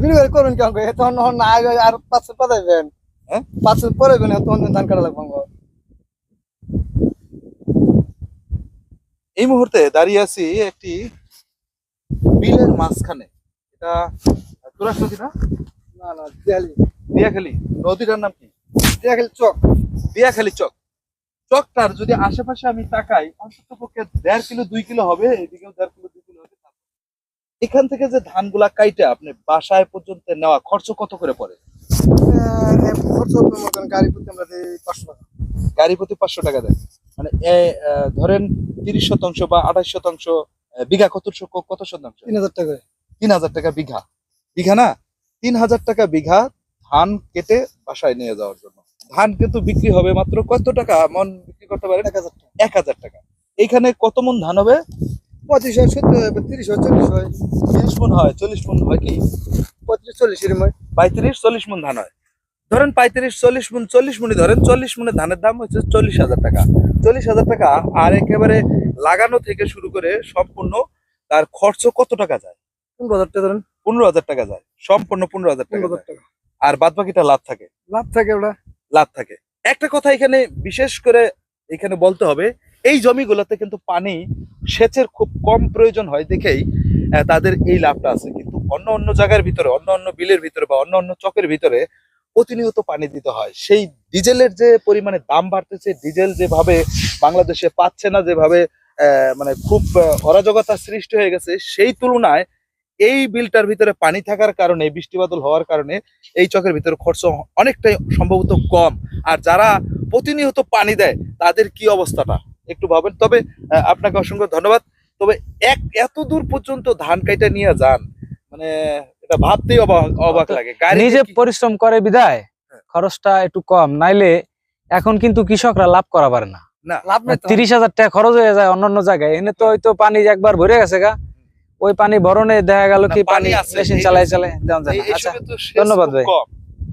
বিক্রি করুন কেমন করে তখন না আর 5 বছর পরে যাবেন। হ্যাঁ 5 বছর পরে যাবেন তখন ধান কাটা লাগবে। এই মুহূর্তে দাঁড়িয়ে আছি একটি বিলের মাঝখানে। এটা তুরাগ নদী না? না না দিয়ালি দিয়াখালী। নদীটার নাম কি? দিয়ালি চক। দিয়াখালী চক। চকটার যদি আশেপাশে আমি তাকাই অন্তত পক্ষে 1.5 কিলো 2 কিলো হবে, এদিকেও 1.5 কিলো 2 কিলো হবে। এখান থেকে যে ধানগুলা কাইটা আপনি বাসায় পর্যন্ত নেওয়া খরচ কত করে পড়ে? খরচ মতন গাড়ি প্রতি আমরা দিই 500 টাকা। গাড়ি প্রতি 500 টাকা দেয়। মানে ধরেন 30 শতাংশ বা 28 শতাংশ, বিঘা কত শতাংশ? 3000 টাকা করে। 3000 টাকা বিঘা। বিঘা না, 3000 টাকা বিঘা ধান কেটে বাসায় নিয়ে যাওয়ার জন্য। ধান কিন্তু বিক্রি হবে মাত্র কত টাকা মন বিক্রি করতে পারেন? 1000 টাকা। 1000 টাকা। এইখানে কত মন ধান হবে? 25 হয় 70 30 হয় 40 হয় 30 মন হয়, 40 মন হয় কি? 35 40 এরকম হয়। 35 40 মন ধান হয়। ধরেন 35 40 মন, 40 মনই ধরেন। 40 মনের ধানের দাম হচ্ছে 40,000 টাকা। 40,000 টাকা। আর একেবারে লাগানো থেকে শুরু করে সম্পূর্ণ তার খরচ কত টাকা যায়? 15,000 টাকা ধরেন। 15,000 টাকা যায়। সম্পূর্ণ 15,000 টাকা 15,000 যায়। টাকা আর বাদ বাকিটা লাভ থাকে। লাভ থাকে ওটা। লাভ থাকে। একটা কথা এখানে বিশেষ করে এখানে বলতে হবে, এই জমিগুলোতে কিন্তু পানি সেচের খুব কম প্রয়োজন হয় দেখেই তাদের এই লাভটা আছে। কিন্তু অন্য অন্য জায়গার ভিতরে, অন্য অন্য বিলের ভিতরে বা অন্য অন্য চকের ভিতরে প্রতিনিয়ত পানি দিতে হয়। সেই ডিজেলের যে পরিমাণে দাম বাড়তেছে, ডিজেল যেভাবে বাংলাদেশে পাচ্ছে না, যেভাবে মানে খুব অরাজকতার সৃষ্টি হয়ে গেছে, সেই তুলনায় এই বিলটার ভিতরে পানি থাকার কারণে, বৃষ্টি বাদল হওয়ার কারণে এই চকের ভিতরে খরচ অনেকটাই সম্ভবত কম। আর যারা প্রতিনিয়ত পানি দেয় তাদের কি অবস্থাটা একটু ভাবেন। তবে আপনাকে অসংখ্য ধন্যবাদ। তবে এত দূর পর্যন্ত ধান কাইটা নিয়ে যান, মানে এটা ভাবতেই অবাক লাগে। নিজে পরিশ্রম করে বিদায় খরচটা একটু কম, নাইলে এখন কিন্তু কৃষকরা লাভ করা পারে না। না, লাভ নাই তো। 30,000 টাকা খরচ হয়ে যায় অন্যান্য জায়গায়। এনে তো হয়তো পানি একবার ভরে গেছে গা, ওই পানি ভরণে দেখা গেল কি পানি আছে, মেশিন এই চালায় দেওয়া যায় না। আচ্ছা, এইসবে তো সেচ ধন্যবাদ খুব ভাই। কম।